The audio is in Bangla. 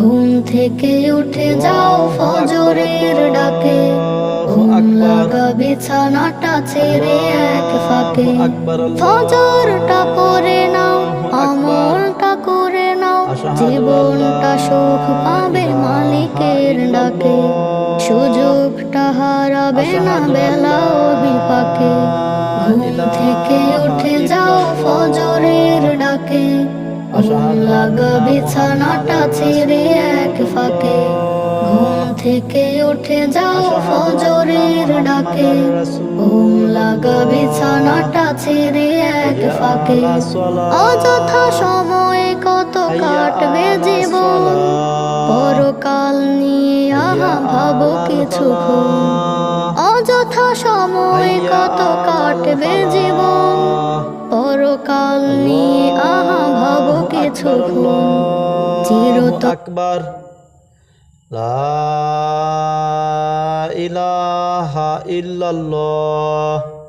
ঘুম থেকে উঠে যাও ফজরের ডাকে, ঘুম লাগা বিছানাটা ছেড়ে এক ফাঁকে, ফজরটা পড়ে নাও, আমলটা করে নাও, জীবনটা সুখ পাবে মালিকের ডাকে, সুযোগটা হারাবে না বেলা বিপাকে। ঘুম থেকে উঠে যাও ফজরের ডাকে, ঘুম লাগা বিছানাটা ছেড়ে এক ফাঁকে, ঘুম থেকে উঠে যাও ফজরের ডাকে, ঘুম লাগা বিছানাটা ছেড়ে এক ফাঁকে। অযথা সময় কত কাটবে জীবন, পরকাল নিয়ে আহা ভাবো কিছুক্ষণ, অযথা সময় কত কাটবে জীবন, পরকাল নিয়ে আহা ভাবো কিছুক্ষণ। আকবার লা ইলাহা ইল্লাল্লাহ।